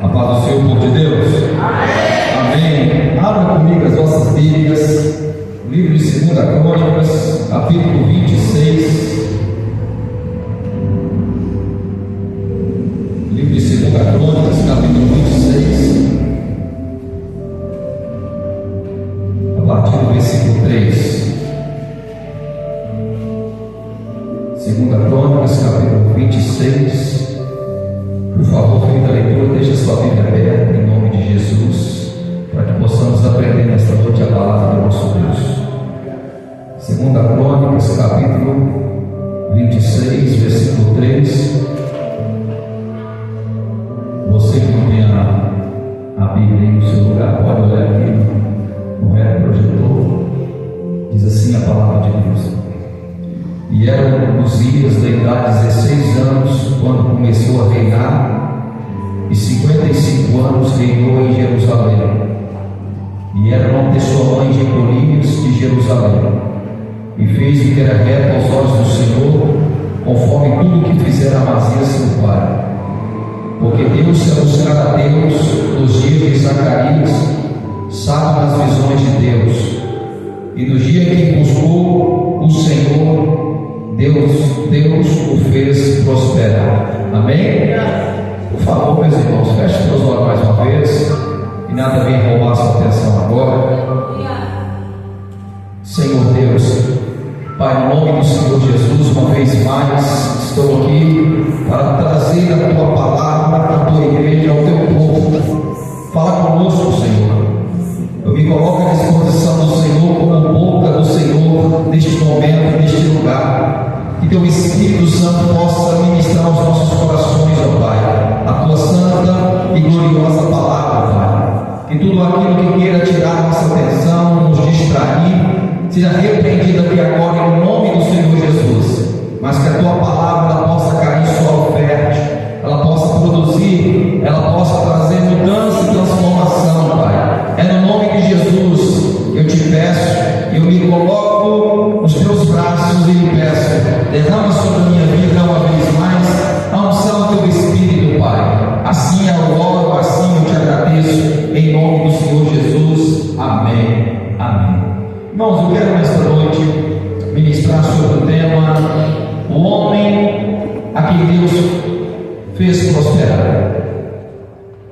A paz do Senhor, povo de Deus. Amém. Abra comigo as vossas Bíblias, livro de 2 Crônicas, capítulo 26. Livro de 2 Crônicas, capítulo 26. A partir do versículo 3. 2 Crônicas, capítulo 26. Por favor, fim da leitura, deixe a sua Bíblia aberta em nome de Jesus, para que possamos aprender nesta noite a palavra do nosso Deus. 2 Crônicas, capítulo 26, versículo 3. Você que não tem a Bíblia aí no seu lugar, pode olhar aqui no retroprojetor. Diz assim a palavra de Deus: E eram Uzias da idade de 16 anos quando começou a reinar, e 55 anos reinou em Jerusalém. E era nome de sua mãe Jeconias de Jerusalém, e fez o que era reto aos olhos do Senhor, conforme tudo o que fizera Amazias seu pai. Porque Deus se anunciara a Deus nos dias de Zacarias, sábio nas visões de Deus, e no dia que buscou o Senhor, Deus o fez prosperar. Amém? Por favor, meus irmãos, feche seus olhos mais uma vez, e nada vem roubar sua atenção agora. Senhor Deus, Pai, no nome do Senhor Jesus, uma vez mais estou aqui para trazer a tua palavra, a tua igreja, ao teu povo. Fala conosco, Senhor. Eu me coloco à disposição do Senhor como boca do Senhor neste momento, neste lugar. Que teu Espírito Santo possa ministrar aos nossos corações, ó Pai, a tua santa e gloriosa palavra, Pai. Que tudo aquilo que queira tirar nossa atenção, nos distrair, seja repreendido aqui agora em nome do Senhor Jesus. Mas que a tua palavra ela possa cair em solo fértil, ela possa produzir, ela possa trazer mudança e transformação, Pai. É no nome de Jesus que eu te peço, eu me coloco nos teus braços e lhe peço: derrama sobre a minha vida uma vez mais a unção do teu Espírito, Pai. Assim eu oro, assim eu te agradeço, em nome do Senhor Jesus. Amém. Amém. Irmãos, eu quero nesta noite ministrar sobre o tema: o homem a quem Deus fez prosperar.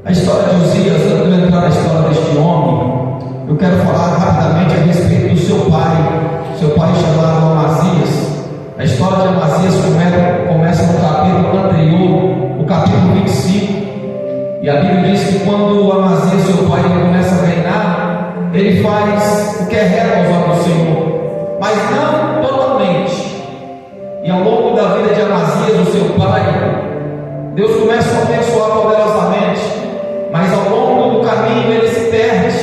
A história de Uzias, antes de eu entrar na história deste homem, eu quero falar rapidamente a respeito do seu pai. Seu pai chamado Amazias. A história de Amazias começa no capítulo anterior, o capítulo 25. E a Bíblia diz que quando Amazias, seu pai, começa a reinar, ele faz o que é reto aos olhos do Senhor, mas não totalmente. E ao longo da vida de Amazias, o seu pai, Deus começa a abençoar poderosamente, mas ao longo do caminho ele se perde,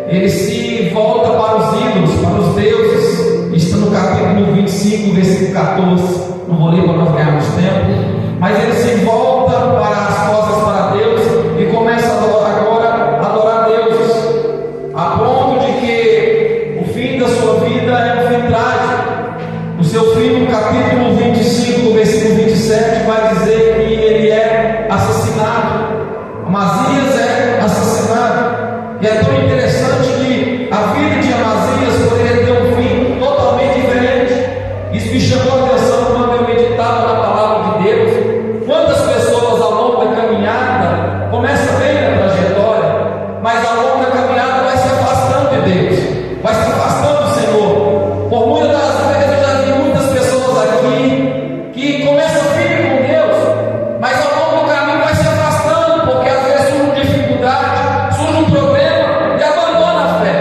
ele se volta para os ídolos, para os deuses. Está no capítulo 25, versículo 14. Não vou ler para nós ganharmos tempo, mas ele se volta para as costas para Deus e começa a adorar deuses, a ponto de que o fim da sua vida é um fim trágico. O seu fim, no capítulo 25, versículo 27, vai dizer que ele é assassinado. Amazias é assassinado. E é tão interessante que a vida de Amazias poderia ter um fim totalmente diferente. Isso me chamou a atenção quando eu meditava na palavra de Deus. Quantas pessoas ao longo da caminhada começam bem na trajetória, mas ao longo da caminhada vai se afastando de Deus, vai se afastando do Senhor. Por muitas das vezes eu já vi muitas pessoas aqui que começam firme com Deus, mas ao longo do caminho vai se afastando, porque às vezes surge uma dificuldade, surge um problema e abandona a fé.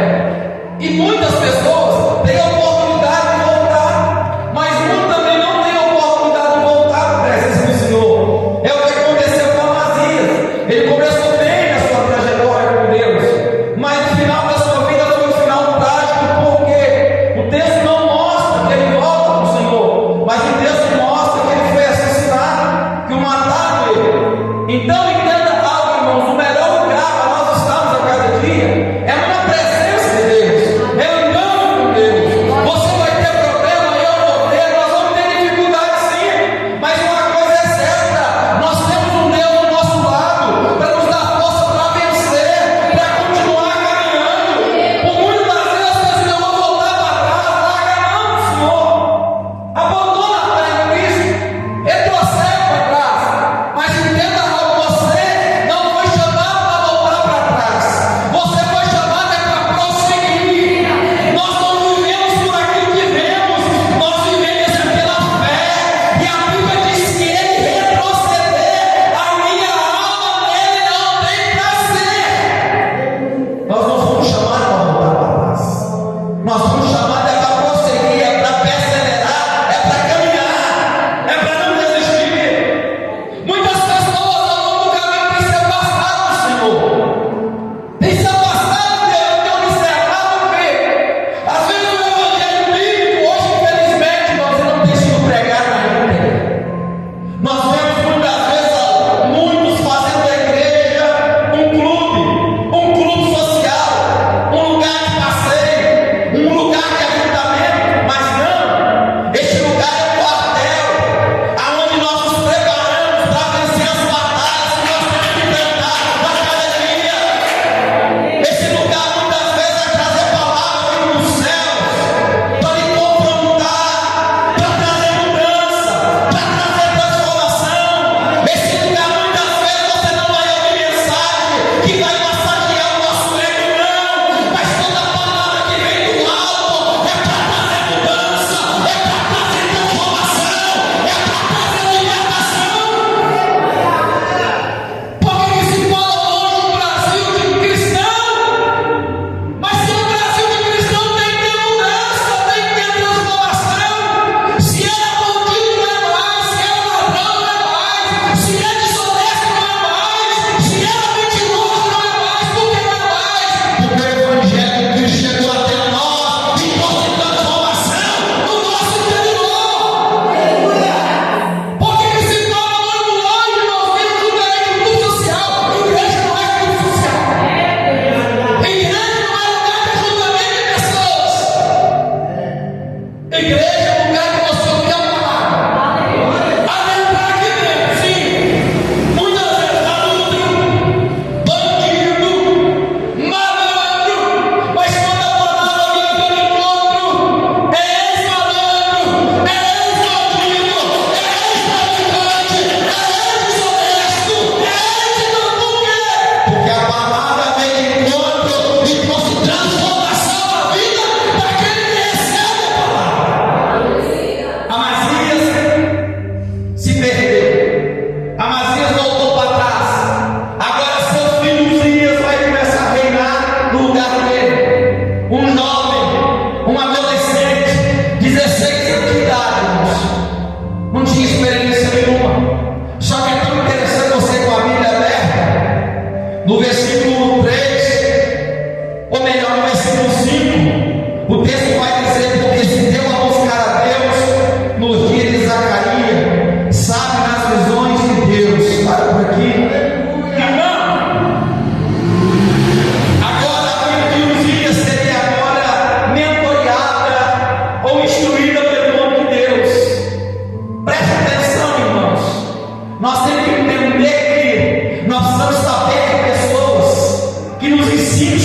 E muitas pessoas têm a oportunidade de voltar, mas muitos também não têm a oportunidade de voltar para a presença do Senhor. É o que aconteceu com Amazias. Ele começou bem a sua trajetória com Deus, mas no final da sua vida foi um final trágico, porque o texto não mostra que ele volta para o Senhor, mas o texto mostra que ele foi assassinado, que o mataram ele. Então entenda algo, irmãos: o melhor lugar para nós estarmos a cada dia é na presença de Deus, é andando com Deus. Você vai ter problema, eu vou ter, nós vamos ter dificuldade sim, mas uma coisa é certa: nós temos um Deus do nosso lado para nos dar força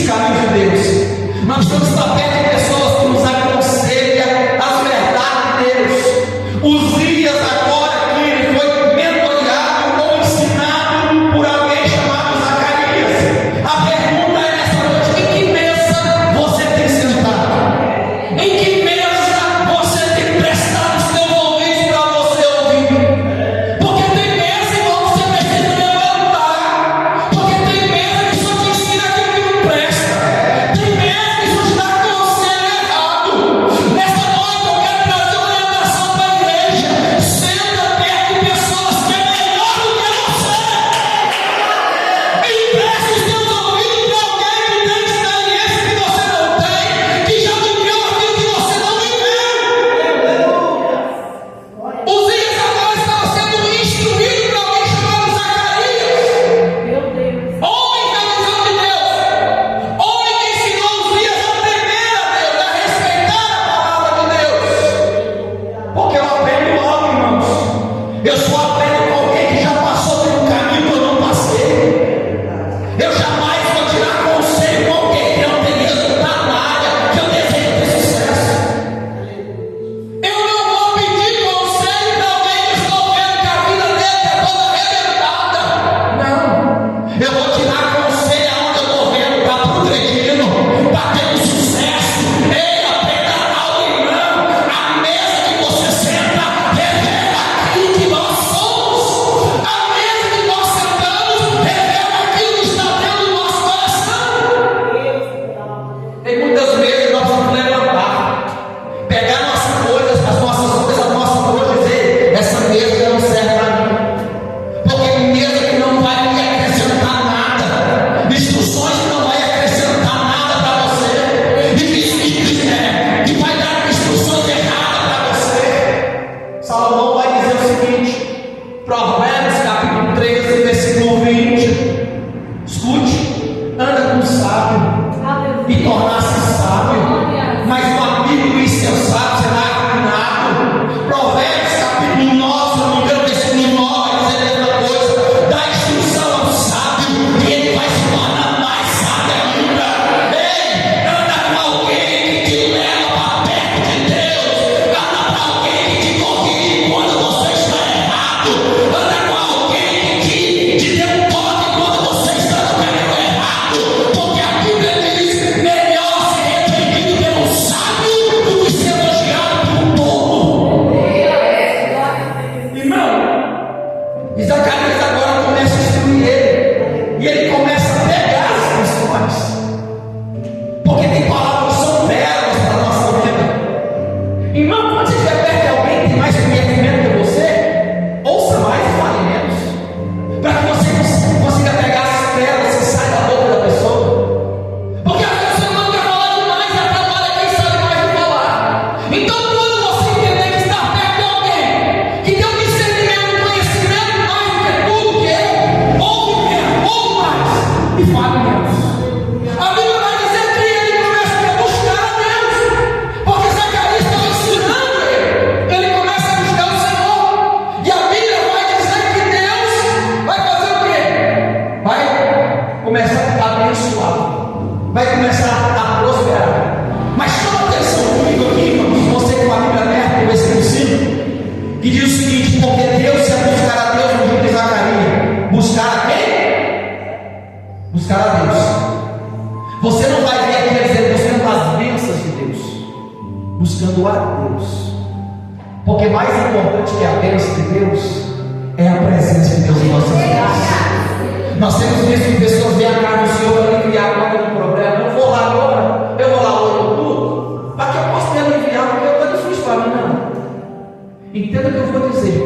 os caminhos de Deus. Nós precisamos estar perto de pessoas que nos aconselham as verdades de Deus. Uzias agora aqui, ele foi mentoreado ou ensinado por alguém chamado Zacarias. A pergunta é essa noite: em que mesa você tem sentado? Em que mesa você tem prestado os seus ouvidos para você ouvir? Porque tem mesa, irmão, que você precisa levantar. Porque tem mesa que só te ensina aquilo que não presta. Tem mesa que só te dá conselho errado. Nessa noite eu quero trazer uma orientação para a igreja. Senta perto de pessoas que é melhor do que você. Empreste os seus ouvidos para alguém que tem experiência que você não tem, que já viveu aquilo que você não viveu. Uzias agora estava sendo instruído por alguém chamado Zacarias, homem da visão de Deus, homem que ensinou Uzias a temer a Deus, a respeitar a palavra de Deus. Porque eu aprendo algo, irmãos. Eu só aprendo com alguém que já passou por um caminho que eu não passei. Eu jamais vou tirar conselho com alguém que não tem resultado na área que eu desejo ter sucesso. Eu não vou pedir conselho para alguém que estou vendo que a vida dele é toda arrebentada. Não. Eu vou tirar conselho aonde eu estou vendo está progredindo, está tendo sucesso. Ei, aprenda algo, irmão. A mesa que você senta revela aquilo que nós somos. A mesa que nós sentamos revela aquilo que está dentro do nosso coração. Tem muitas vezes nós vamos levantar, pegar nossas coisas, as nossas coisas, dizer: essa mesa não serve para mim. Porque mesa que não vai me acrescentar nada, instruções que não vai acrescentar nada para você, e vai dar instruções erradas para você. Salomão vai dizer o seguinte, Provérbios capítulo 13, versículo 20: escute, anda com o sábio e tornar-se sábio, mas o amigo insensato será arruinado. Provérbios capítulo 9, se não me engano, versículo 9, vai dizer a mesma coisa: dá instrução ao sábio e ele vai se tornar mais sábio ainda. Ei, anda com alguém que te leva para perto de Deus, anda com alguém que te corrige quando você está errado, anda com alguém que te dê um toque quando você está no caminho errado, porque a Bíblia diz: melhor ser repreendido pelo sábio do que ser elogiado por um tolo. Irmão, e Zacarias agora começa a instruir ele, e ele começa a pegar as questões, porque tem palavras que são pérolas para a nossa vida. Irmão, quando você estiver perto de alguém que tem mais conhecimento que você, ouça mais e fale menos, para que você consiga pegar as pérolas que saem da boca da pessoa. Porque às vezes você não quer falar demais e atrapalha quem sabe mais de falar. Então, quando você entender que está perto de alguém que tem um discernimento, um conhecimento mais do que tudo que eu, ouve menos, ouve mais e fale menos. A Bíblia vai dizer que ele começa a buscar a Deus, porque Zacarias estava ensinando ele. Ele começa a buscar o Senhor, e a Bíblia vai dizer que Deus vai fazer o quê? Vai começar a abençoar, vai começar a prosperar. Mas chama atenção comigo aqui, irmãos, você com a Bíblia aberta, no versículo 5, que diz o seguinte: porque Deus se buscar a Deus no livro de Zacarias. Buscar a quem? Buscar a Deus. Você não vai ver aqui dizer buscando as bênçãos de Deus, buscando a Deus. Porque mais importante que a bênção de Deus é a presença de Deus em nossas vidas. Nós temos visto que pessoas vêm a casa do Senhor para aliviar quando tem um problema. Eu vou lá agora, eu vou lá hoje no culto, para que eu possa me aliviar, porque eu estou difícil para mim, não. Entenda o que eu vou dizer.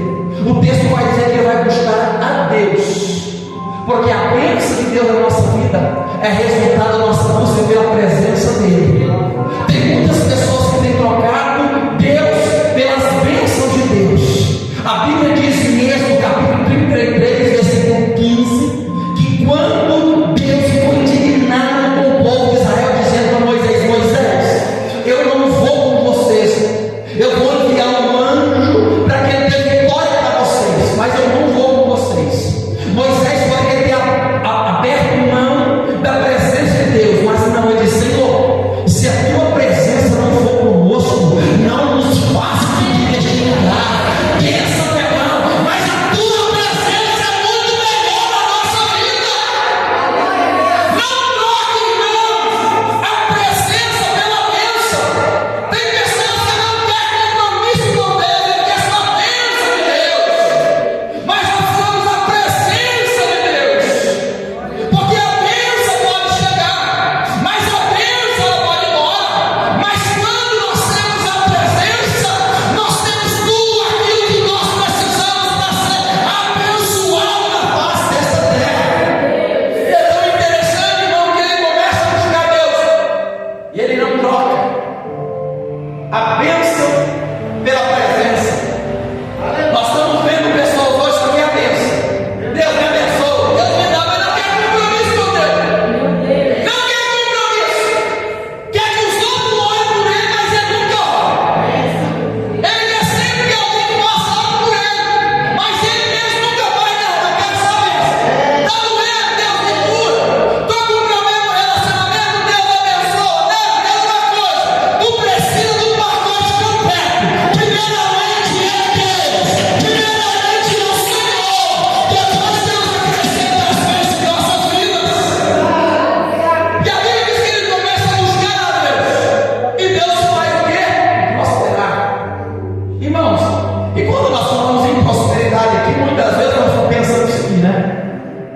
O texto vai dizer que ele vai buscar a Deus, porque a bênção de Deus na nossa vida é resultado da nossa busca pela presença dele. Tem muitas pessoas que têm trocado Deus pelas bênçãos de Deus. A Bíblia diz mesmo, capítulo 33, versículo 15, que quando Deus ficou indignado com o povo de Israel, dizendo a Moisés: Moisés, eu não vou com vocês, eu vou enviar um anjo para que ele dê vitória para vocês, mas eu não vou com vocês. Moisés poderia ter aberto mão da presença de Deus, mas não.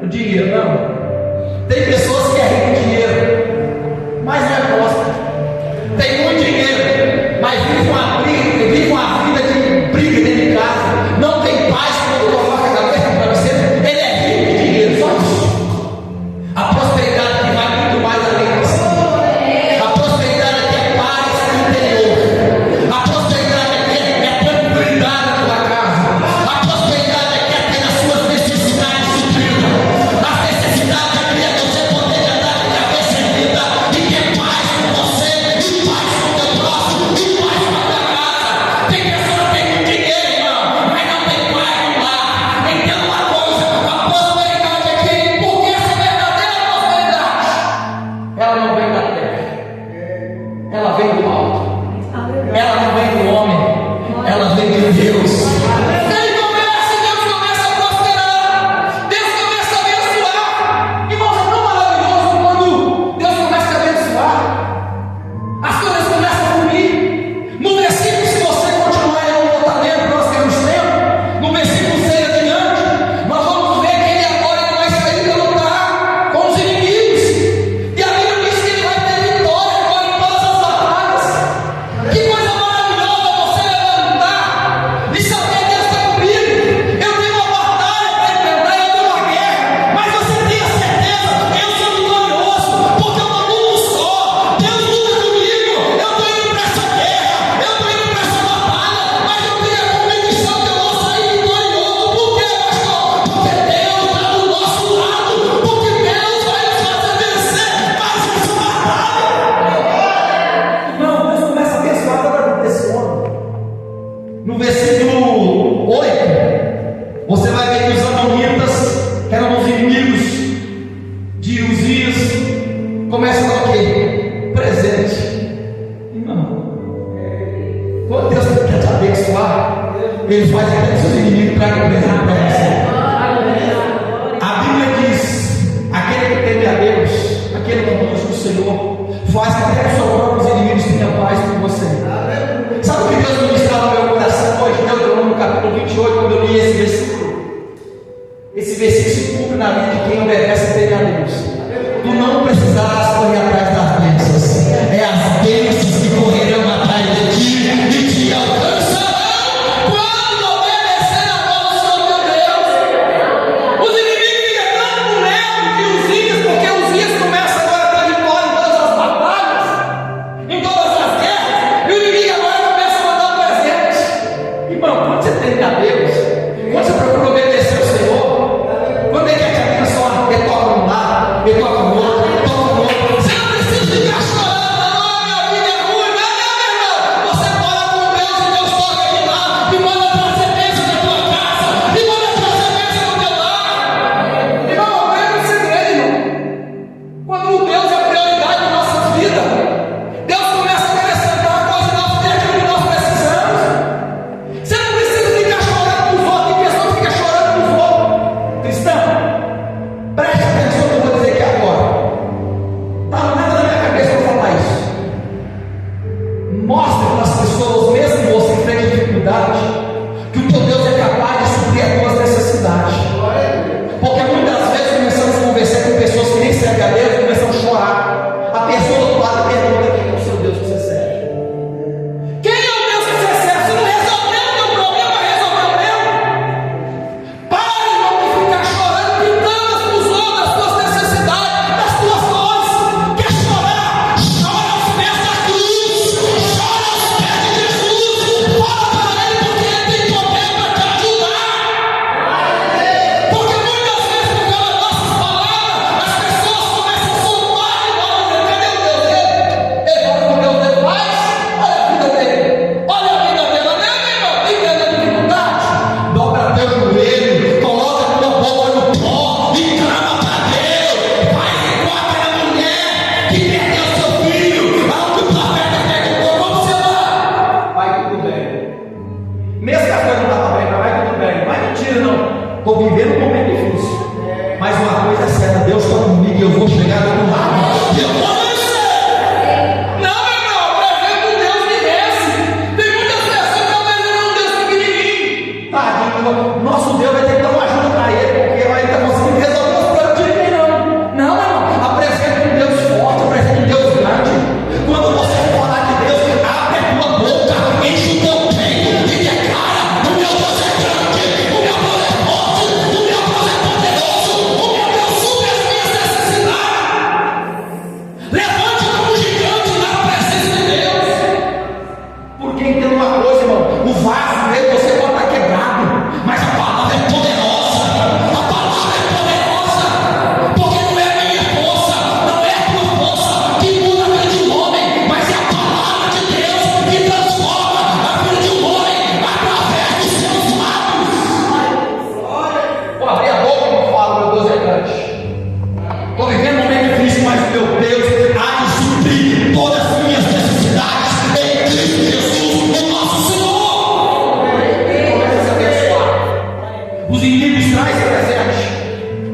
o dinheiro, não. Tem pessoas que é rico em dinheiro, mas não é próspero. Tem muito dinheiro, mas vive uma vida de briga dentro de casa. Não tem paz quando coloca a cabeça para você. Ele é rico de dinheiro, só isso. A prosperidade que vai muito mais além disso. A prosperidade aqui é paz interior. A prosperidade aqui é tranquilidade na tua casa. A prosperidade aqui é ter as suas necessidades supridas. As necessidades aqui é você poder andar de cabeça erguida e ter paz com você, e paz com o teu próximo, e paz com a tua casa. Tem pessoas que têm muito dinheiro, irmão, mas não tem paz no lar. Entenda uma coisa: a prosperidade aqui, porque essa verdadeira prosperidade, ela não vem da terra, ela vem do alto, ela não vem do homem, ela vem de Deus. Ele começa, Deus começa a prosperar, Deus começa a abençoar. Irmãos, é tão maravilhoso quando Deus começa a abençoar, as coisas começam a fluir. No versículo, se você continuar, eu vou estar lendo, nós temos tempo. No versículo 6 adiante, nós vamos ver que ele agora vai sair para lutar com os inimigos. E a Bíblia diz que ele vai ter vitória agora em todas as batalhas. Que coisa maravilhosa você levantar e saber que Deus está comigo. Eu tenho uma batalha para enfrentar, eu tenho uma guerra, mas você tenha certeza, eu sou vitorioso, porque eu não luto só. Deus luta comigo. Eu estou indo para essa guerra, eu estou indo para essa batalha, mas eu tenho a convicção que eu vou sair vitorioso. Por quê, pastor? Porque Deus está do nosso lado, porque Deus vai nos fazer vencer mais essa batalha. Não, Deus começa a abençoar toda a vida desse homem. No versículo 8, você vai ver que os amonitas, que eram os inimigos de Uzias, começam a dar o quê? Presente. Irmão, quando Deus quer te abençoar, Ele faz até que seus inimigos tragam presente para você. A Bíblia diz: aquele que teme a Deus, aquele que busca o Senhor, faz que até os seus próprios inimigos tenham paz com você. Sabe o que Deus ministrava no meu coração hoje? Deuteronômio capítulo 28, quando eu li esse versículo. Esse versículo se cumpre na vida de quem obedece e teme a Deus. Tu não precisarás correr atrás das bênçãos, é as bênçãos que correrão atrás de ti e te alcançarão quando obedecer a voz do Senhor teu Deus. Os inimigos ficam tanto com medo de Uzias, porque Uzias começa agora a ter vitória em todas as batalhas, em todas as guerras, e o inimigo agora começa a mandar presente. Irmão, quando você teme a Deus, quando você procura obedecer ao Senhor, quando Ele quer te abençoar, Ele toca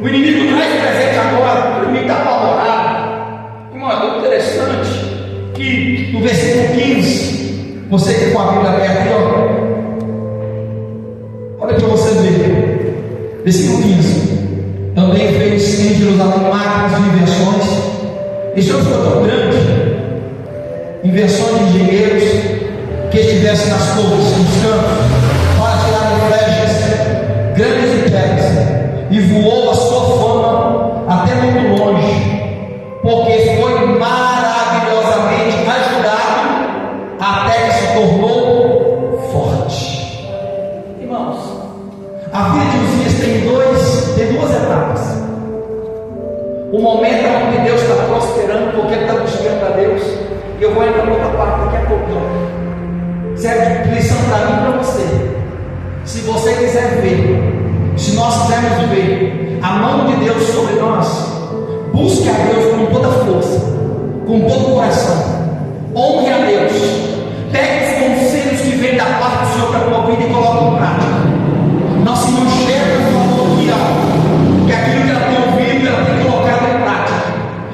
O inimigo traz o presente agora, o inimigo está apavorado. Irmão, é muito interessante que no versículo 15, você que com a Bíblia aberta aí, olha para você ver. Versículo 15. Também fez em Jerusalém máquinas de invenções. Isso foi tão grande, invenções de engenheiros que estivessem nas torres, nos campos, para tirarem flechas, grandes e pés, e voou a sua fama até muito longe, porque foi maravilhosamente ajudado até que se tornou forte. Irmãos, a vida de Uzias tem duas etapas. O momento onde Deus está prosperando, porque Ele está buscando a Deus, e eu vou entrar em outra parte daqui a pouquinho. Serve de lição para mim e para você. Se você quiser ver, se nós quisermos ver a mão de Deus sobre nós, busque a Deus com toda força, com todo o coração, honre a Deus, pegue os conselhos que vêm da parte do Senhor para a tua vida e coloque em prática. Nossa irmã Sheila falou que aquilo que ela tem ouvido, ela tem colocado em prática,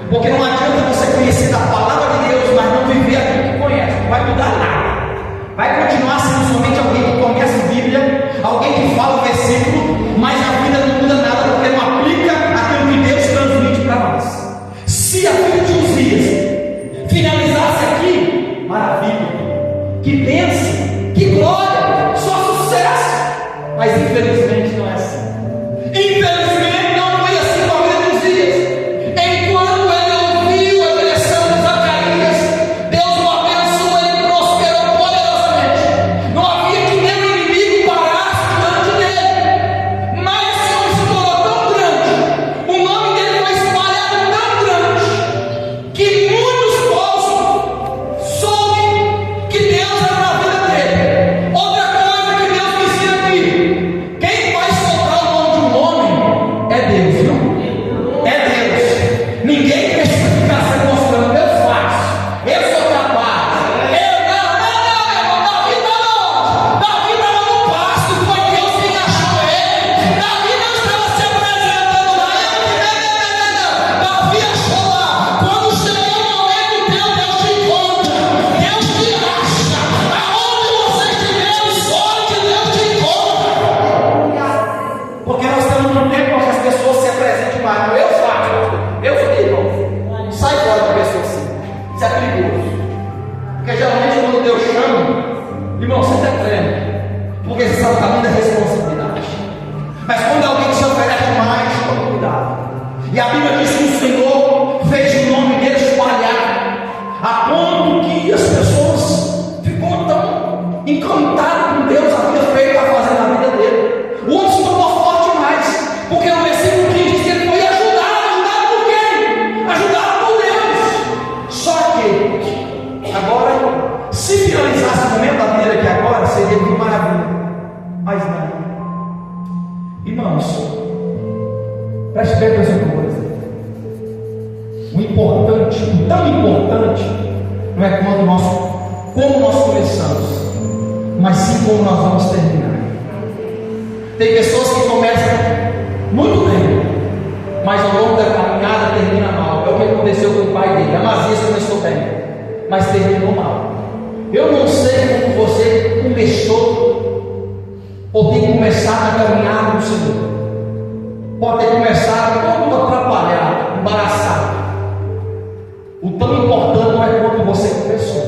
porque não adianta você conhecer da palavra de Deus, mas não viver aquilo que conhece, não vai mudar nada. Vai continuar sendo somente alguém que conhece a Bíblia, alguém que fala o versículo, mas a vida não muda nada, porque não aplica aquilo que Deus transmite para nós. Se a vida de Uzias finalizasse aqui, maravilha, que bênção, que glória, só sucesso. Mas infelizmente não é assim. Infelizmente não foi assim com a vida de Uzias. Enquanto ele ouviu a direção de Zacarias, Deus o abençoou, ele prosperou poderosamente. Não havia que nem o inimigo parasse diante dele. Mas esse homem se tornou tão grande, o nome dele foi espalhado tão grande, que muitos povos soube que Deus era na vida dele. Outra coisa que Deus me ensina aqui: quem vai soltar o nome de um homem é Deus, viu? É Deus. Ninguém precisa ficar se mostrando. Eu faço, eu sou capaz. Não, Davi está longe. Davi estava no pasto, foi Deus quem achou ele. Davi não estava se apresentando lá. Davi achou lá. Quando chegou o momento teu, Deus te encontra, Deus te acha. Aonde você estiver, escolhe que Deus te encontra. Porque nós estamos num tempo onde as pessoas se apresentam mais. Eu faço, eu fiquei, irmão. Sai fora de pessoa assim. Isso é perigoso. Porque geralmente quando Deus chama, irmão, você está crendo, porque você sabe o tamanho da responsabilidade. Mas quando alguém te oferece mais, toma cuidado. E a Bíblia diz que o Senhor fez o nome dele espalhar, a ponto que as pessoas ficam tão encantadas com Deus, a vida feita a fazer na vida dele. O homem se tornou forte mais, porque no versículo 15 diz que ele foi ajudado por quem? Ajudado por Deus. Só que agora, se finalizasse o momento da vida aqui agora, seria de maravilha. Mas não. Irmãos, preste bem atenção uma coisa. O importante, o tão importante, não é como nós começamos, mas sim como nós vamos terminar. Tem pessoas que começam muito bem, mas ao longo da caminhada termina mal. É o que aconteceu com o pai dele. Amazias começou bem, mas terminou mal. Eu não sei como você começou, ou tem começado a caminhada no Senhor. Pode ter começado todo atrapalhado, embaraçado. O tão importante não é quando você começou,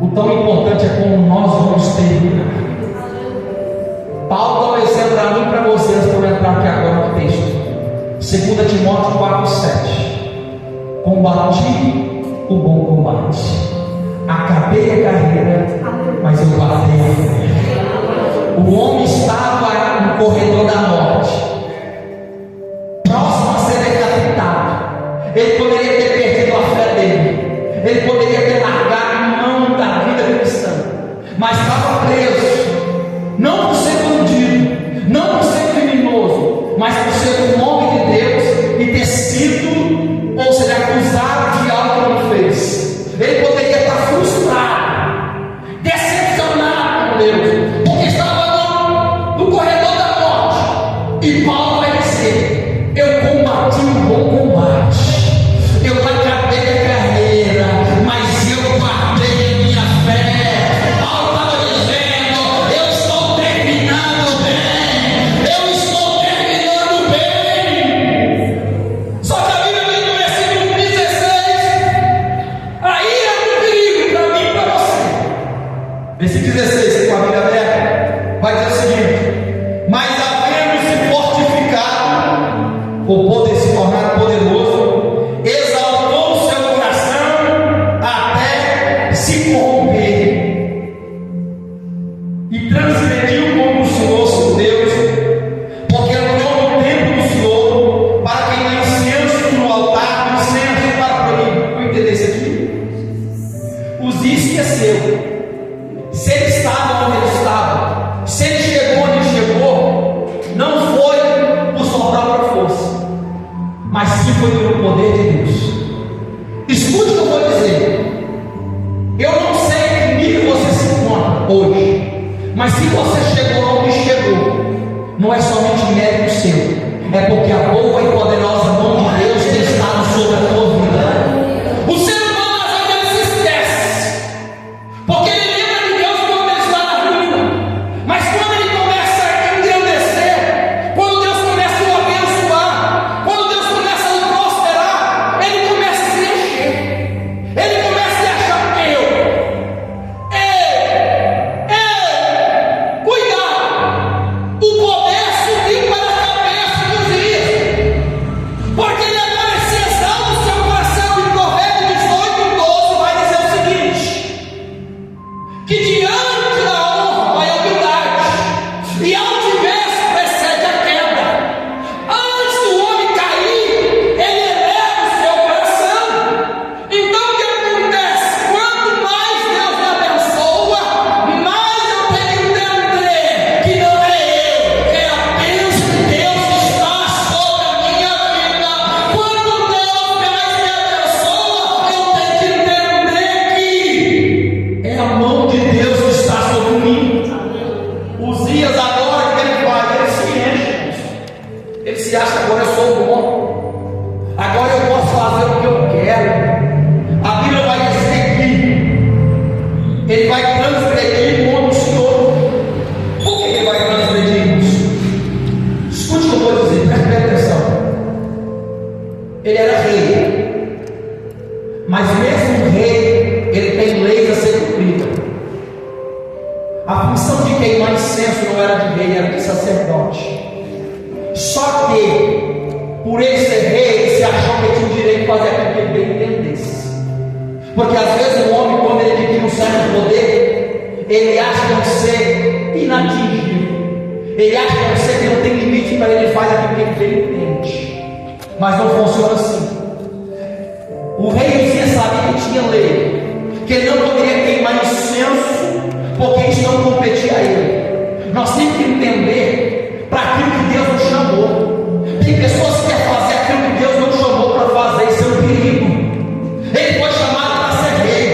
o tão importante é como nós vamos terminar. Paulo dá um exemplo para mim e para vocês, para eu entrar aqui agora no texto. 2 Timóteo 4,7. Combati o bom combate, acabei a carreira, mas eu guardei a fé. O homem estava no corredor da morte, próximo a ser decapitado. Ele poderia ter perdido a fé dele, ele poderia ter largado mão da vida cristã, mas estava preso, não por ser bandido, não por ser criminoso, mas por ser um homem de Deus e ter sido, ou seja, acusado de algo que não fez. Ele poderia estar frustrado, decepcionado com Deus, porque estava no corredor da morte. E Paulo vai dizer: um bom combate. Eu acabei a carreira, mas eu guardei a minha fé. Paulo estava dizendo: eu estou terminando bem. Eu estou terminando bem. Só que a Bíblia diz no versículo 16: aí é um perigo para mim e para você. Versículo 16, com a Bíblia aberta, vai dizer o seguinte: mas havendo-se fortificado, o poder se tornar poderoso, exaltou o seu coração até se corromper, e transgrediu contra o Senhor seu Deus, porque entrou no templo do Senhor para queimar incenso no altar, incenso para proibir. Vamos entender isso aqui? Uzzias esqueceu. Se ele estava onde ele estava, se ele chegou onde ele chegou, não foi por sua própria força, mas sim foi pelo poder de Deus. Escute o que eu vou dizer. Eu não sei em que nível você se encontra hoje, mas se você chegou onde chegou, não é somente mérito seu, é porque a boa e poderosa mão de Deus tem estado sobre a tua vida. O ser humano às vezes ele se esquece, porque ele lembra de Deus quando ele está na ruína, mas quando ele começa a engrandecer, quando Deus começa a o abençoar, quando Deus começa a o prosperar, ele começa a se encher, ele começa a achar: cuidado, o poder subiu para a cabeça dos dias, porque ele aparecia exalta o seu coração. E Provérbios 18:12 vai dizer o seguinte: que diante da honra vai a humildade, e a altivez precede a queda. Antes do homem cair, ele eleva o seu coração. Então o que acontece? Quanto mais Deus me abençoa, mais eu tenho que entender que não é eu, é a bênção de Deus que está sobre a minha vida. Quando Deus mais me abençoa, eu tenho que entender que é a mão de Deus que está sobre mim. Uzzias, agora que ele faz, ele se enche, ele se acha: agora eu sou bom, agora eu posso fazer o que eu quero. A Bíblia vai dizer que ele vai transgredir contra o Senhor. Por que ele vai transgredir isso? Escute o que eu vou dizer, preste atenção. Ele era rei, mas mesmo rei, ele tem leis a ser cumpridas. A função de queimar incenso não era de rei, era de sacerdote. Só que, por ele ser rei, ele se achou que tinha o direito de fazer aquilo que ele bem entendesse. Porque às vezes o homem, quando ele adquire um certo poder, ele acha que é um ser inatingível, ele acha que é um ser que não tem limite, para ele faz aquilo que ele bem entende. Mas não funciona assim. O rei Uzias sabia que tinha lei, que ele não poderia queimar incenso, porque isso não competia a ele. Nós temos que entender para aquilo que Deus nos chamou. Tem pessoas que querem fazer aquilo que Deus não chamou para fazer, isso é um perigo. Ele foi chamado para ser rei,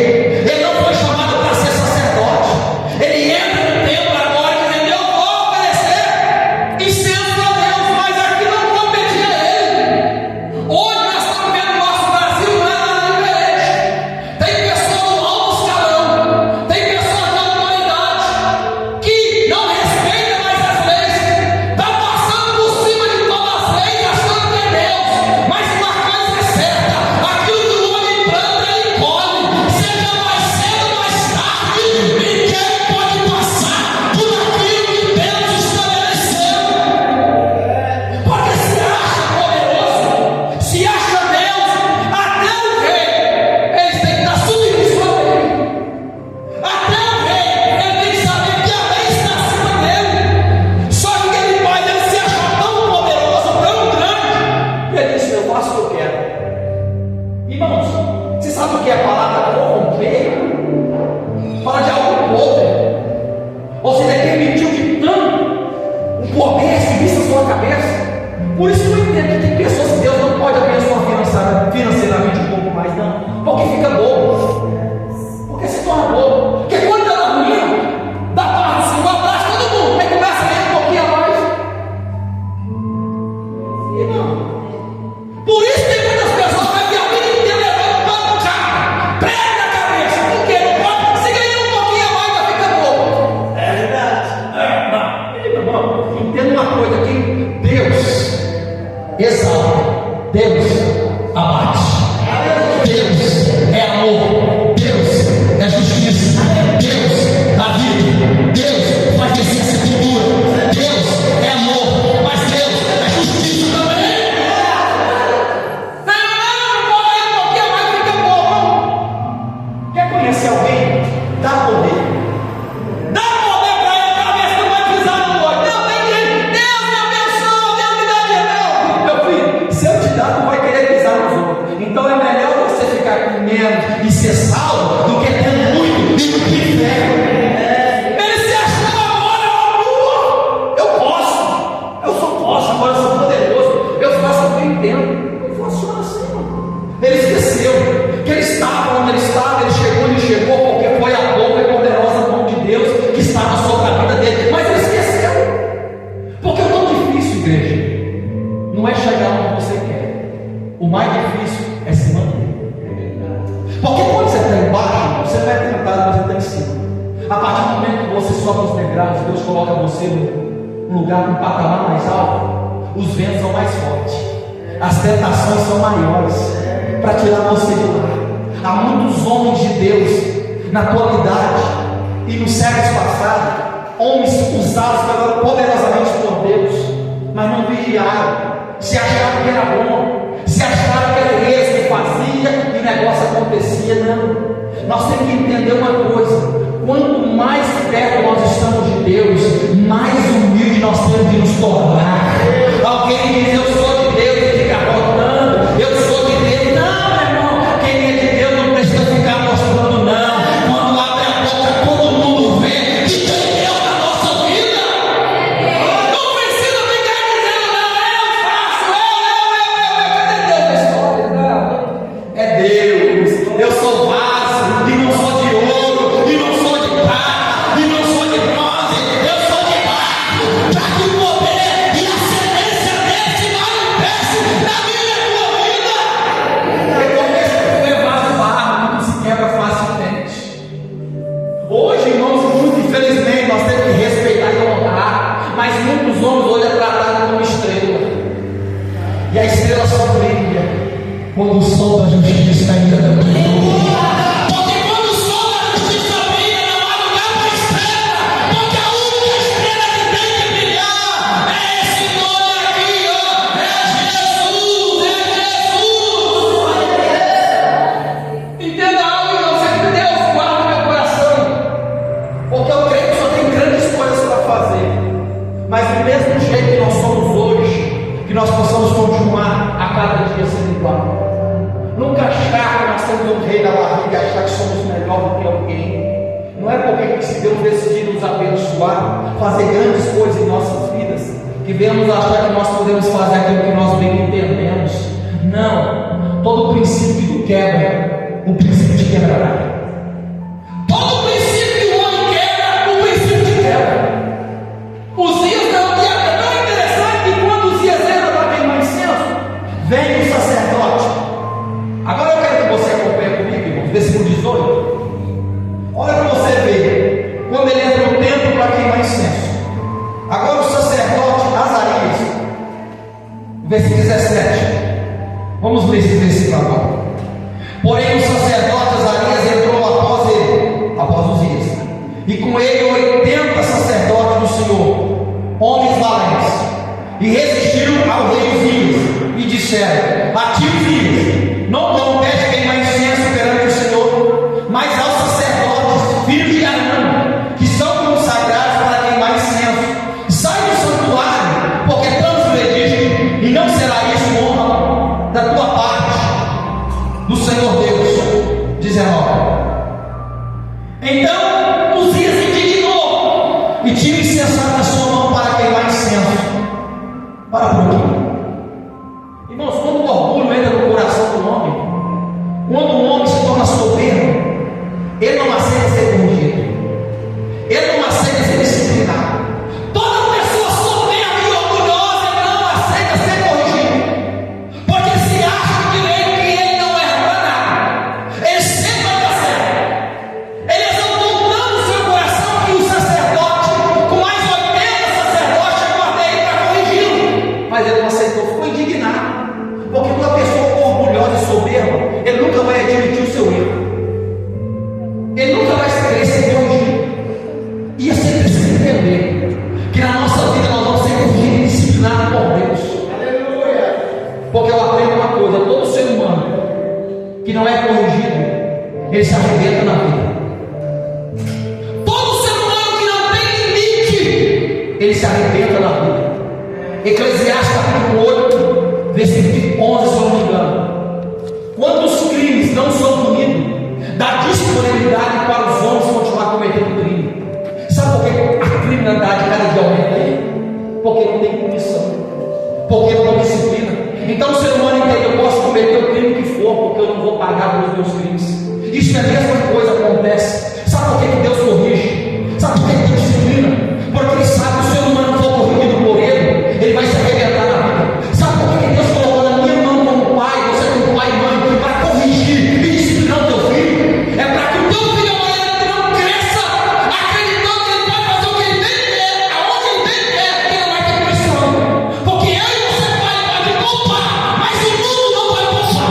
ele não foi chamado para ser sacerdote. Ele entra no templo agora dizendo: eu vou oferecer incenso a Deus, mas aquilo não competia a ele. Hoje nós estamos vendo o nosso Brasil, não é nada diferente. Tem pessoas do alto escalão, tem pessoas de autoridade que não respeitam mais as leis, está passando por cima de todas as leis, achando que é Deus. Mas uma coisa é certa: aquilo que o homem planta, ele colhe, seja mais cedo ou mais tarde. Ninguém pode passar por aquilo que Deus estabeleceu, porque se acha poderoso, se acha Deus. Até o rei, eles têm que estar submisso a ele. Até o rei, ele tem que saber que a lei está acima dele. Só que ele faz, ele se acha tão poderoso, tão grande, e ele diz: eu faço o que eu quero. Irmãos, você sabe o que é a palavra corromper? Fala de algo podre. Ou seja, ele permitiu que tanto o poder subisse a sua cabeça. Por isso eu entendo que tem pessoas que Deus não pode abençoar financeiramente um pouco mais, não, porque fica bobo, porque se torna bobo. Porque quando está na ruína, dá para assim, um abraço a todo mundo, aí começa a ganhar um pouquinho a mais. Irmão, Por isso tem muitas pessoas que a vida inteira levando pancada, prega na cabeça, porque não pode, se ganhar um pouquinho a mais, vai ficar pouco. É verdade. Meu irmão, entenda uma coisa aqui: Deus exalta, Deus abate, Deus é amor, Deus é justiça, Deus dá vida, Deus faz descer a sepultura, Deus é amor, mas Deus é justiça também. Não pode um pouquinho a mais, fica pouco. Quer conhecer alguém? Dá poder. Dá poder para ele, para ver se não vai pisar no olho. Não, tem que. Deus me abençoa, Deus me dá dinheiro. Meu filho, se eu te dar, tu vai querer pisar nos outros. Então é melhor você ficar com menos e ser salvo do que ter muito e que fé. Ele se achou agora, ó, eu posso. Eu só posso, agora eu sou poderoso. Eu faço o que eu entendo. Não funciona assim, não. Ele esqueceu que ele estava onde ele estava, ele chegou porque foi a boa e poderosa mão de Deus que estava sobre a vida dele. Mas ele esqueceu. Porque é tão difícil, igreja, não é chegar onde você quer. O mais difícil é se manter. Porque quando você está embaixo, você não é tentado, você está em cima. A partir do momento que você sobe os degraus, Deus coloca você num lugar, num patamar mais alto, os ventos são mais fortes, as tentações são maiores para tirar você de lá. Há muitos homens de Deus na atualidade e nos séculos passados, homens usados poderosamente por Deus, mas não vigiaram, se acharam que era bom, se acharam que era esse que fazia e o negócio acontecia. Não, nós temos que entender uma coisa: quanto mais perto nós estamos de Deus, mais humilde nós temos de nos tornar. Alguém diz: eu sou de Deus, e fica rotando, eu sou de Deus. Não, meu irmão, quem é de Deus não precisa ficar mostrando, não. Quando abre a boca, todo mundo vê que tem Deus na nossa vida. Não precisa ficar dizendo: não, eu faço, cadê Deus na história? Não, é Deus. Eu sou vaso e não sou de ouro, e não sou de prata, e não sou de bronze, eu sou de barro, para que o poder e a semente desse manifeste na minha e tua vida. Reconheça que é vaso barro, não se quebra facilmente. Hoje, irmãos, muito infelizmente, nós temos que respeitar e honrar, mas muitos homens hoje é tratado como estrela, e a estrela só brilha quando o sol da justiça ainda não brilhou. Porque quando o sol da justiça brilha, não há lugar para estrela. Porque a única estrela que tem que brilhar é esse nome aqui, ó. É Jesus, Entenda algo, irmão. Sempre Deus guarda meu coração. Porque eu creio que só tem grandes coisas para fazer. Mas do mesmo jeito que nós somos hoje, que nós possamos continuar a cada dia sendo igual. Nunca achar que nós temos um rei na barriga e achar que somos melhor do que alguém. Não é porque se Deus decidir nos abençoar, fazer grandes coisas em nossas vidas, que venhamos achar que nós podemos fazer aquilo que nós bem entendemos. Não. Todo princípio que tu quebra, o princípio te quebrará. Todo princípio que o homem quebra, o princípio te quebra. Uzias não, e é tão interessante que quando Uzias entra para queimar incenso, vem o sacerdote. Agora eu quero que você acompanhe comigo, irmãos, versículo 18. Olha para você ver, quando ele entra no templo para queimar incenso. Agora o sacerdote Azarias, versículo 17. Vamos ler esse versículo agora. Porém o sacerdote Azarias entrou após ele, após Uzias, e com ele 80 sacerdotes do Senhor, homens valentes, e resistiram ao rei Uzias, e disseram: a ti, Uzias, não compete queimar incenso perante o Senhor, mas aos sacerdotes, filhos de Arão, que são consagrados para queimar incenso. Sai do santuário, porque transgrediste, e não será isso honra da tua parte, do Senhor Deus. 19. Então Uzias indignou e tira o incenso da sua mão para queimar incenso. Para por aqui. Irmãos, quando o orgulho entra no coração do homem, que não é corrigido, ele se arrebenta na vida. Todo ser humano que não tem limite, ele se arrebenta na vida. Eclesiastes capítulo 8, versículo 11, se eu não me engano. Quando os crimes não são punidos, dá disponibilidade para os homens continuar cometendo crime. Sabe por que a criminalidade cada dia aumenta aí? Porque não tem punição, porque não tem disciplina. Então o ser humano entende: eu posso cometer o crime que for, porque eu não vou pagar pelos meus crimes. Isso é a mesma coisa que acontece. Sabe por que Deus corrige? Sabe por que tem disciplina? Porque Ele sabe que se o ser humano for corrigido por Ele vai se arrebentar na vida. Sabe por que Deus colocou na minha mão como pai, você como pai e mãe, para corrigir e disciplinar o teu filho? É para que o teu filho amanhã não cresça acreditando que ele pode fazer o que ele bem quer, aonde ele bem quer, porque ele não vai ter pressão. Porque eu e você, pai, pode poupar, mas o mundo não vai poupar.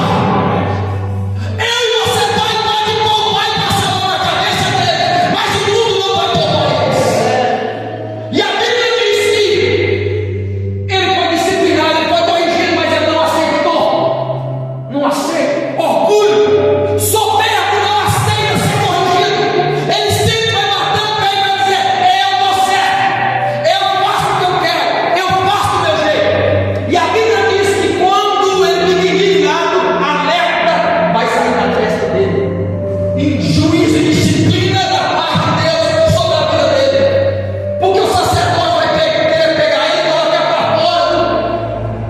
Eu e você, pai, pode poupar e passar a mão na cabeça dele, mas o mundo não vai poupar eles. E a Bíblia diz que ele foi disciplinado, ele foi corrigido, mas ele não aceitou. Não aceita. Orgulho, soberbo, não aceita ser corrigido. Ele sempre vai bater o pé e vai dizer: eu dou certo, eu faço o que eu quero, eu faço do meu jeito. E a Bíblia diz que quando ele fica indignado, alerta vai sair da testa dele. E juízo e disciplina da parte de Deus sobre a vida dele. Porque o sacerdote vai querer pegar ele e colocar para fora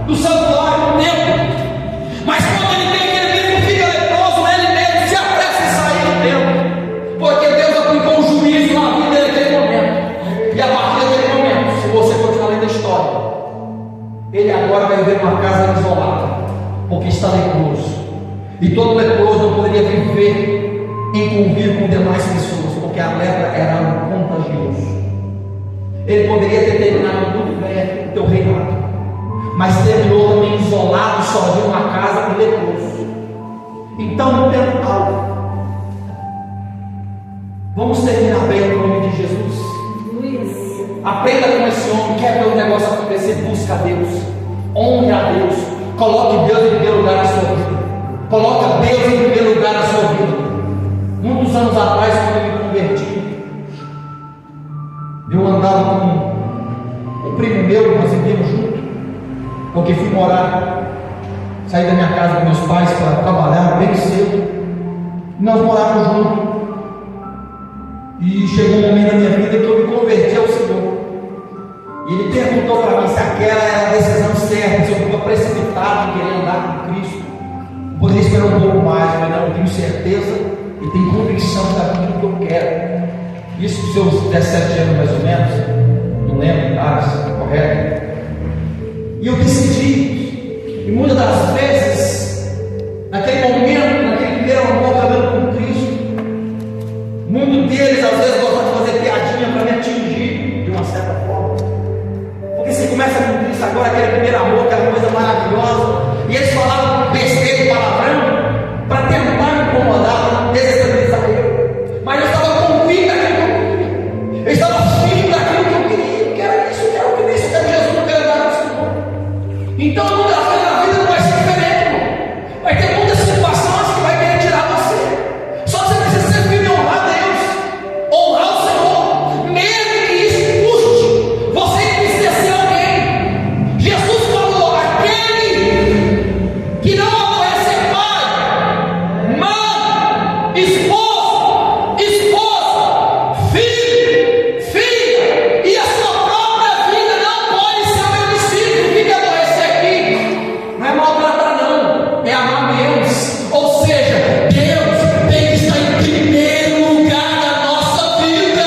do santuário, do templo. Mas quando ele vê que ele mesmo fica leproso, ele mesmo se apressa em sair do templo. Porque Deus aplicou um juízo na vida dele naquele momento. E a partir daquele momento, se você continuar lendo a história, ele agora vai viver numa casa isolada, porque está leproso. E todo leproso não poderia viver em convívio com demais pessoas, porque a lepra era algo contagioso. Ele poderia ter terminado muito bem o teu reinado, mas terminou também isolado, sozinho numa casa e leproso. Então não tem algo. Vamos terminar bem no nome de Jesus. Aprenda com esse homem, quer ver o negócio acontecer, busca a Deus, honre a Deus, coloque Deus em primeiro lugar na sua vida. Coloque Deus em primeiro lugar na sua vida. Muitos anos atrás, quando eu me converti, eu andava com um primo meu, nós vivíamos juntos, porque fui morar, saí da minha casa com meus pais para trabalhar bem cedo, e nós morávamos juntos. E chegou um momento na minha vida que eu me converti ao Senhor. E ele perguntou para mim se aquela era a decisão certa, se eu estava precipitado em querer andar com Cristo. Eu poderia esperar um pouco mais, mas não, eu tenho certeza e tenho convicção daquilo que eu quero. Isso com seus 17 anos mais ou menos, não lembro, correto? E eu decidi, e muitas das vezes, naquele momento, naquele primeiro amor caminhando com Cristo, muitos deles às vezes gostam de fazer piadinha para me atingir de uma certa forma. Porque você começa com Cristo agora, aquele primeiro amor, aquela coisa maravilhosa, e eles falavam besteira e palavrão para tentar me incomodar, para desestabilizar eu. Mas eu estava convicto daquilo que eu queria. Eu estava firme daquilo que eu queria. Eu quero isso, eu quero Cristo, eu quero Jesus, eu quero andar com o Senhor. Então, muitas vezes na vida não vai ser diferente, irmão. Vai ter muitas situações que vai querer tirar você. Só que você precisa ser firme e honrar Deus, honrar o Senhor, mesmo que isso custe você entristecer alguém. Jesus falou: aquele que não aborrecer pai, mãe, esposa, filho, filha e a sua própria vida não pode ser o meu discípulo. Fica aborrecer aqui não é maltratar, não, é amar Deus. Ou seja, Deus tem que estar em primeiro lugar na nossa vida.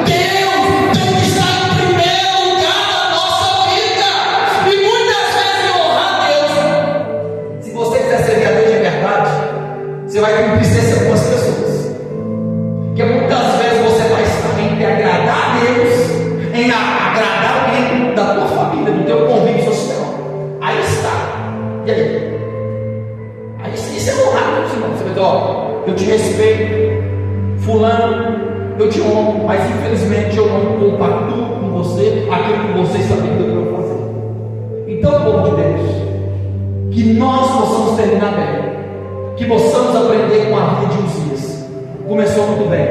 Deus tem que estar em primeiro lugar na nossa vida. E muitas vezes honrar Deus, se você quiser servir a Deus de verdade, você vai entristecer algumas pessoas. Porque muitas vezes você vai estar entre agradar a Deus, em agradar alguém da tua família, do teu convívio social. Aí está. E aí? Aí isso é honrar Deus, irmão. Você vai dizer: ó, eu te respeito, fulano, eu te honro, mas infelizmente eu não compactuo com você aquilo que você está tentando eu fazer. Então, povo de Deus, que nós possamos terminar bem, que possamos aprender com a vida de Uzias. Começou muito bem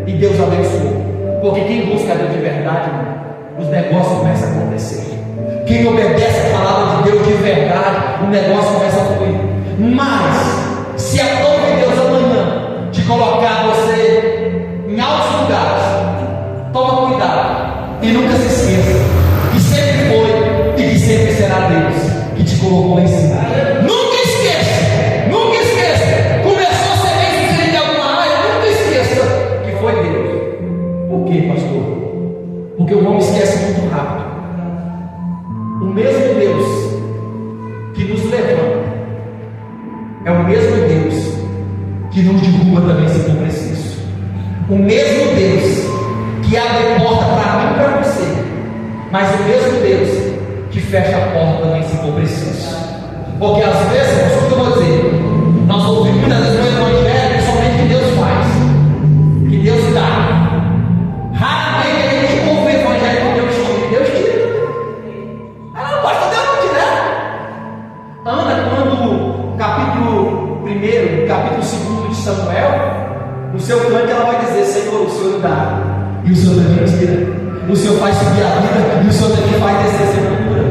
e Deus abençoou, porque quem busca a Deus de verdade, os negócios começam a acontecer. Quem obedece a palavra de Deus de verdade, o negócio começa a fluir. Mas se aprove Deus amanhã de colocar você em altos lugares, toma cuidado e nunca se esqueça que sempre foi e que sempre será Deus que te colocou lá em cima. Nunca esqueça, nunca esqueça. Começou a ser bem sucedido em alguma área, nunca esqueça que foi Deus. Por quê, pastor? Porque o homem esquece muito rápido. O mesmo Deus que nos levanta é o mesmo Deus que nos derruba também se for preciso. O mesmo Deus que abre porta para mim e para você, mas o mesmo Deus que fecha a porta também se for preciso. Porque às vezes, o que eu vou dizer, nós ouvimos muitas vezes no Evangelho somente que Deus faz, que Deus dá. Raramente a gente ouve o Evangelho que Deus tira. Deus tira. Ah, pastor, Deus não tira. Ana, quando capítulo 1, capítulo 2 de Samuel, no seu canto ela vai dizer: Senhor, o Senhor dá e o Senhor também tira. O Senhor faz subir a vida e o Senhor também faz descer a sepultura.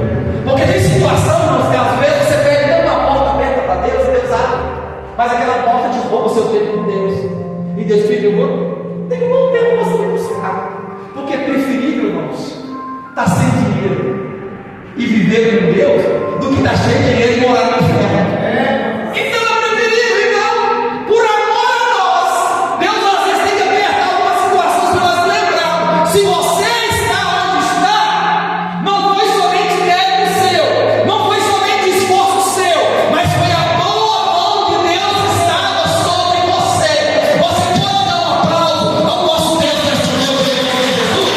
Porque tem situação, irmãos, que às vezes você pede tanto uma porta aberta para Deus e Deus abre, mas aquela porta te rouba o seu tempo com Deus. E Deus pediu: tem um bom tempo para você buscar. Porque é preferível, irmãos, estar sem dinheiro e viver com Deus do que estar cheio de dinheiro e morar no inferno. Então é preferível, então, por amor a nós, Deus às vezes tem que apertar algumas situações para nós lembrar. Se você está onde está, não foi somente mérito seu, não foi somente esforço seu, mas foi a boa mão de Deus que estava sobre você. Você pode dar um aplauso ao nosso Deus neste momento, em nome de Jesus.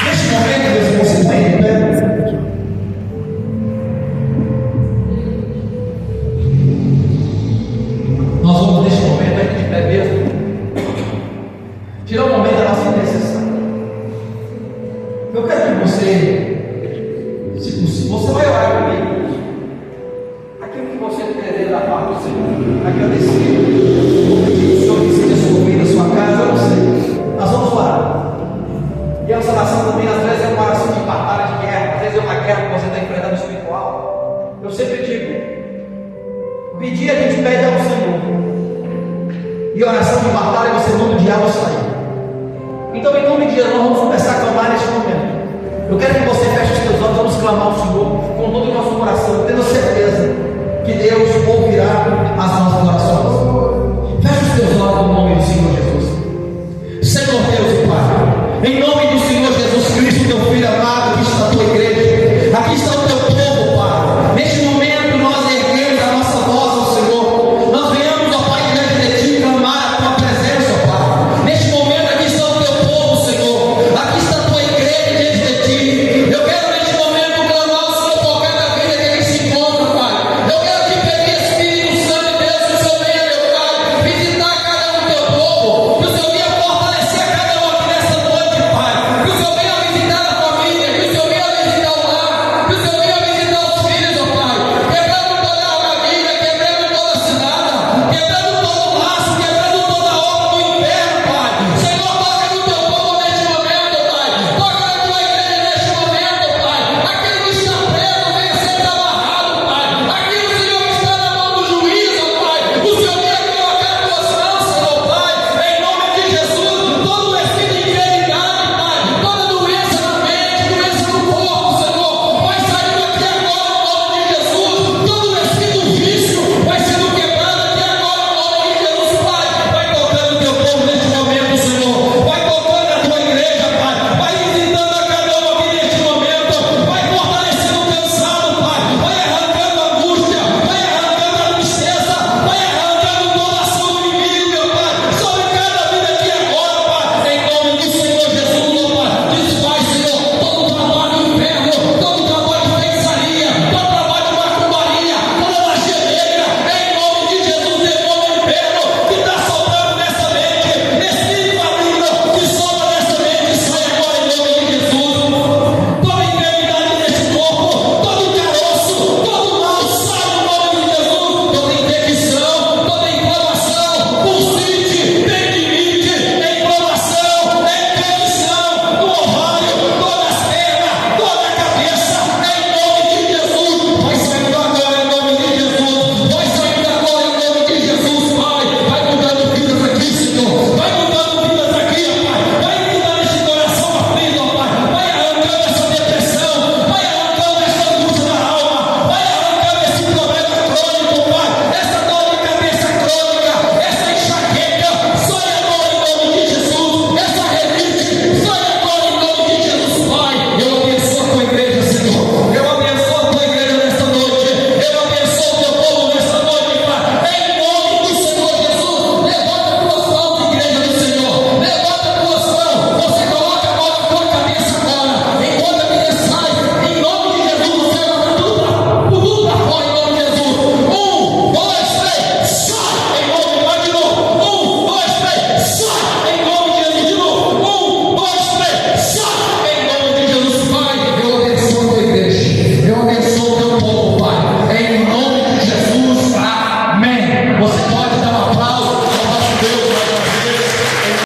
Neste momento, meus irmãos, vocês têm de pé. Nós vamos neste momento aqui de pé mesmo tirar um momento da nossa intercessão. Eu quero que você, se possível, você vai orar comigo. Aquilo que você entender da parte do Senhor, agradecer. Vou pedir que o Senhor visite a sua vida, a sua casa, eu não sei. Nós vamos orar. E a nossa oração também, às vezes, é uma oração de batalha, de guerra. Às vezes é uma guerra que você está enfrentando espiritual. Eu sempre digo: pedir a gente pede ao Senhor. E oração de batalha você manda o diabo sair. Então, em nome de Jesus, nós vamos começar a clamar neste momento. Eu quero que você feche os seus olhos, vamos clamar ao Senhor com todo o nosso coração, tendo certeza que Deus ouvirá as nossas orações. Feche os seus olhos no nome do Senhor Jesus. Senhor Deus e Pai, em nome do Senhor Jesus Cristo, teu Filho amado, aqui está a tua igreja, aqui está o teu